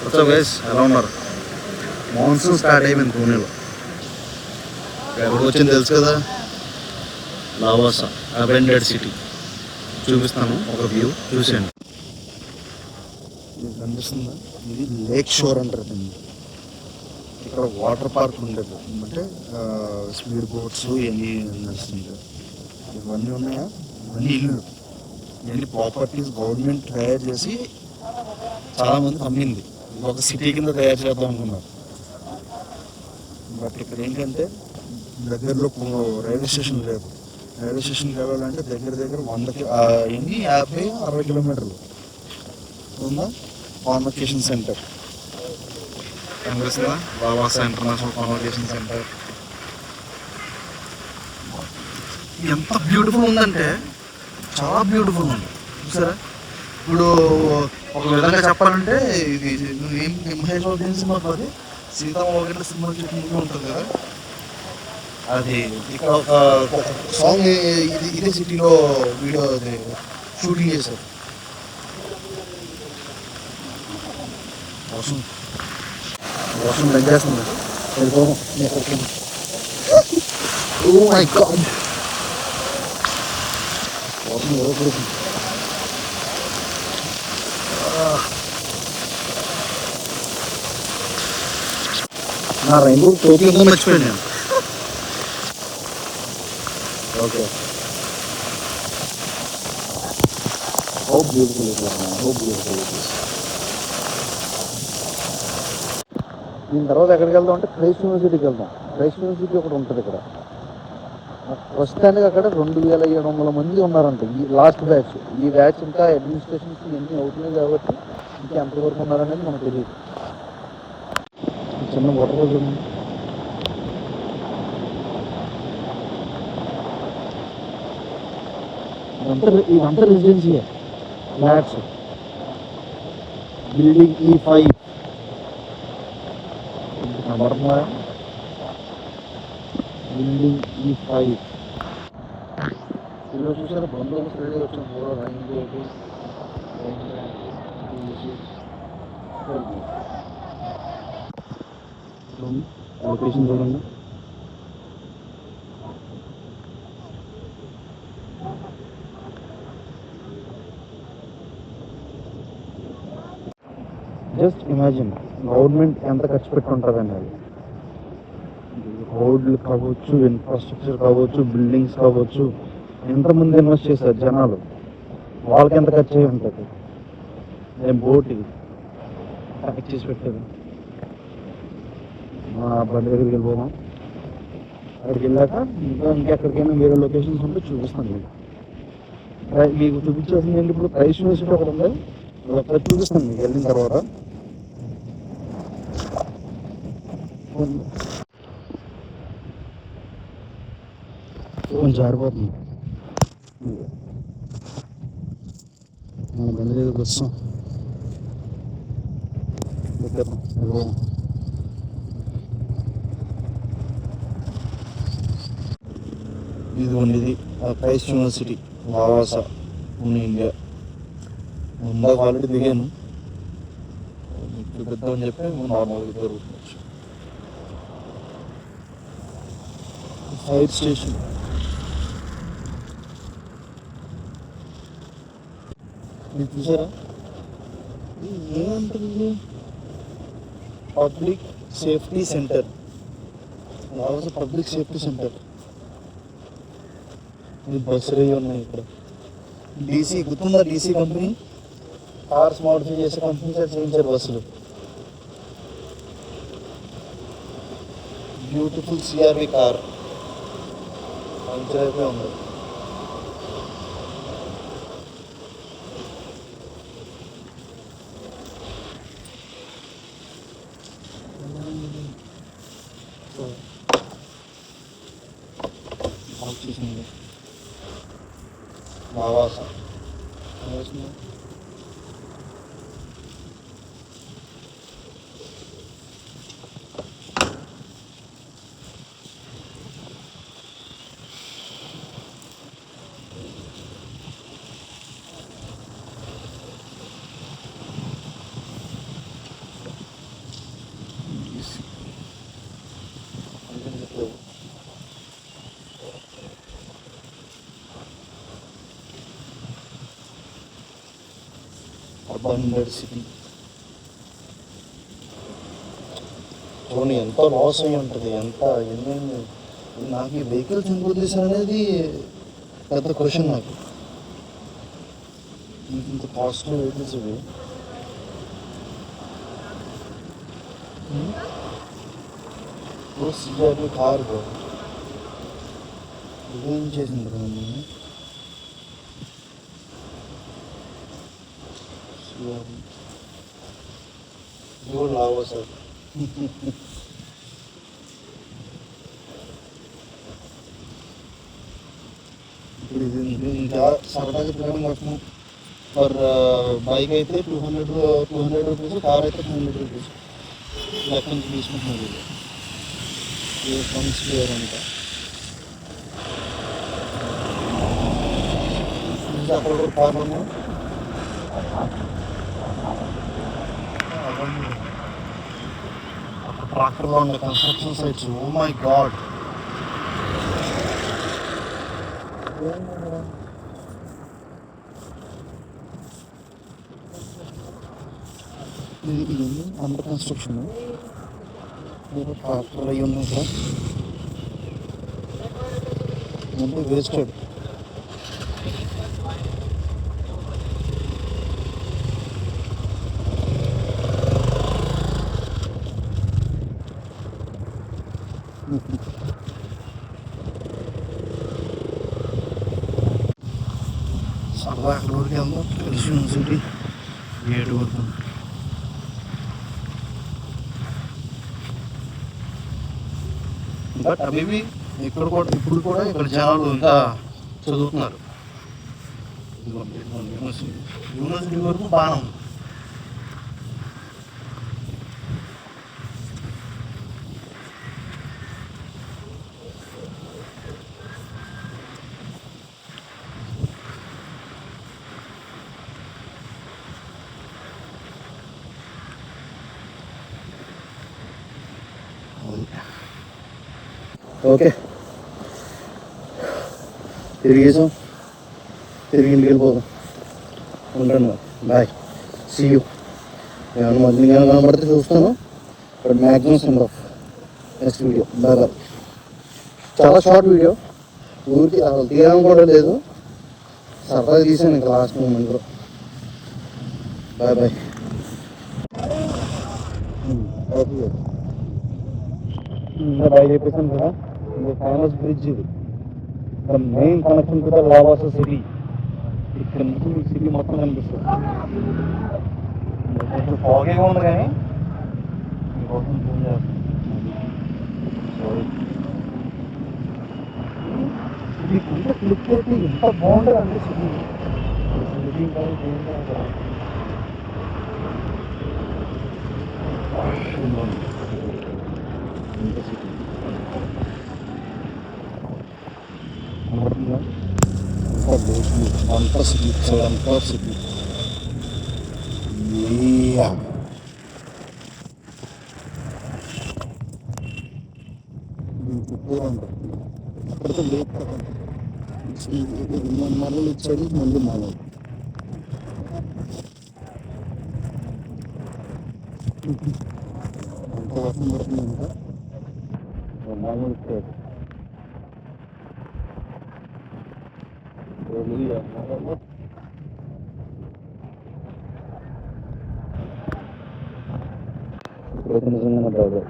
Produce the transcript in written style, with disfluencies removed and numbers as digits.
WhatsApp guys, ఎలా ఉన్నారు? Monsoon start అయిపోయింది పూణేలో. ఎక్కడికి వచ్చింది తెలుసు కదా, లవాసా అబెండెడ్ సిటీ. చూపిస్తాను ఒక వ్యూ, చూసేయండి. మీకు కనిపిస్తుందా? ఇది లేక్ షోర్ అంటారు దీన్ని. ఇక్కడ వాటర్ పార్క్ ఉండేది, అంటే స్పీడ్ బోట్స్ ఇవన్నీ నడుస్తుంది. ఇవన్నీ ఉన్నాయా, ఇవన్నీ ఇల్లు, ఇవన్నీ ప్రాపర్టీస్ గవర్నమెంట్ తయారు చేసి చాలామంది అమ్మింది. ఒక సిటీ కింద తయారు చేద్దాం అనుకున్నారు. బట్ ఇక్కడ ఏంటంటే దగ్గరలో రైల్వే స్టేషన్ లేదు. రైల్వే స్టేషన్కి వెళ్ళాలంటే దగ్గర 50-60 కిలోమీటర్లు ఉందా కాన్వకేషన్ సెంటర్. కనిపిస్తుందా? Lavasa international convocation centre. ఎంత బ్యూటిఫుల్ ఉందంటే చాలా బ్యూటిఫుల్ ఉంది, చూసారా? ఇప్పుడు ఒక విధంగా చెప్పాలంటే ఇది మహేష్ బాబు సినిమా, అది సీతారామ సినిమా మూవీ ఉంటుంది కదా, అది ఇక్కడ ఒక సాంగ్ ఇదే సిటీలో వీడియో అది షూటింగ్ చేశారు. వర్షం వర్షం తగ్గేస్తుంది. ఓ మై గాడ్, వర్షం ఎవరు నా రైన్బో టోపీ ఉందో మర్చిపోయాను నేను. Okay, how beautiful it is, how beautiful it is. దీని తర్వాత ఎక్కడికి వెళ్దాం అంటే క్రైస్ట్ యూనివర్సిటీకి వెళ్దాం. క్రైస్ట్ యూనివర్సిటీ ఒకటి ఉంటుంది ఇక్కడ. ప్రస్తుతానికి అక్కడ 2700 మంది ఉన్నారంట, ఈ లాస్ట్ బ్యాచ్. ఈ బ్యాచ్ ఇంకా అడ్మినిస్ట్రేషన్స్ ఎన్ని అవుతున్నాయి కాబట్టి ఇంకా ఎంతవరకు ఉన్నారనేది మనకు తెలియదు. చిన్న వాటర్ ఫాల్ చూడండి. ఇదంతా రెసిడెన్సీ ఫ్లాట్స్. బిల్డింగ్ E5 కనబడుతుందా? బిల్డింగ్ E5 ఇలా చూసారా? బందోబస్తు రెడీ వచ్చిన పూర రైన్ లొకేషన్ చూడండి. జస్ట్ ఇమాజిన్ గవర్నమెంట్ ఎంత ఖర్చు పెట్టి ఉంటుంది అనేది. రోడ్లు కావచ్చు, ఇన్ఫ్రాస్ట్రక్చర్ కావచ్చు, బిల్డింగ్స్ కావచ్చు, ఎంతమంది ఇన్వెస్ట్ చేశారు జనాలు, వాళ్ళకి ఎంత ఖర్చు అయి ఉంటుంది. నేను బోట్ ప్యాక్ చేసి పెట్టాను. మా బండి దగ్గరికి వెళ్ళిపోదాం. అక్కడికి వెళ్ళాక ఇంకెక్కడికైనా వేరే లొకేషన్స్ ఉంటే చూపిస్తాను మీకు. మీకు చూపించాల్సింది ఏంటి, ఇప్పుడు క్రైస్ట్ యూనివర్సిటీ ఒకటి ఉంది, ఒకసారి చూపిస్తాను మీకు వెళ్ళిన తర్వాత. కొంచెం జారిపోతుంది. మన బండి దగ్గరికి వస్తాం. ఇది Christ university Lavasa, Pune, India. ముందాక ఆల్రెడీ దిగాను, చూపిద్దామని చెప్పి నార్మల్గా జరుగుతుంది. Fire station. మీరు చూసారా? ఏమంటుంది? Public safety centre, Lavasa public safety centre. ఇది బస్సులు ఉన్నాయి ఇక్కడ. డీసీ గుర్తుందా? డీసీ కంపెనీ కార్స్ మోడిఫై చేసే కంపెనీ చేయించారు బస్సులు. బ్యూటిఫుల్ CRV కార్ పంచర్ అయిపోయి ఉంది. లవాసా బండెడ్ సిటీ చూడండి ఎంత లాస్ అయ్యి ఉంటుంది, ఎంత ఎన్ని నాకు ఈ వెహికల్స్ ఎందుకు వదిలేసారు అనేది పెద్ద క్వశ్చన్ నాకు. ఇంత కాస్ట్లీ వెహికల్స్ ఇవి. సిఆర్వి కార్ ఇదేం చేసింది కదండి. సిఆర్వి ఇది కూడా లావో సార్. ఇప్పుడు ఇది ఇంకా సరదాగా తిరగడం కోసం ఫర్ బైక్ అయితే 200 రూపీస్, కార్ అయితే 100 రూపీస్ లెక్క నుంచి తీసుకుంటున్నారు. ఇది ఫండ్స్ క్లియర్ అంట. అక్కడ కూడా కార్లు ఉన్నాయి. అక్కడ ట్రాక్టర్లో ఉండే construction sites. Oh my god, ఇది అండర్ కన్స్ట్రక్షన్. ట్రాక్టర్లు అవి ఉన్నాయి సార్. ముందు వేస్టెడ్. సరదా అక్కడ వరకు వెళ్దాం. తెలిసి సిటీ గేట్ వరకు. బట్ అవి ఇక్కడ కూడా ఇప్పుడు కూడా ఇక్కడ జనాలు ఇంకా చదువుతున్నారు. యూనివర్సిటీ వరకు బాగానే ఉంది. ఓకే, తిరిగేసాం. తిరిగి ఇంటికి వెళ్ళిపోదాం. ఉంటాను, బాయ్, సీ యూ. ఏమైనా మళ్ళీ కనబడితే చూస్తాను. But maximum send off next video. Bye bye. చాలా షార్ట్ వీడియో, ఊరికి అసలు తీయడం కూడా లేదు, సరదాగా తీసాను ఇంకా లాస్ట్ మూమెంట్లో. Bye bye. ఇంకా బాయ్ చెప్పేసాను కదా. ఫేమస్ బ్రిడ్జ్ ఇది, the main connection to the Lavasa city. ఇక్కడ నుంచి మీకు సిటీ మొత్తం కనిపిస్తుంది. కొంచెం ఫాగీగా ఉంది కానీ మీకోసం జూమ్ చేస్తాను. సారీ, ఇది ఇంత క్లిక్ అయితే ఎంత బాగుంటుంది అంటే సిటీ. సిటీ కానీ ఇంత సిటీ అంతా సిటీ అంతా సిటీ. అక్కడితో లేట్ మరలు ఇచ్చాడు, మళ్ళీ మానవుడు. అంత వర్షం పడుతుందంట, మామూలు ఇచ్చాడు. ఇప్పుడైతే నిజంగానే బాగా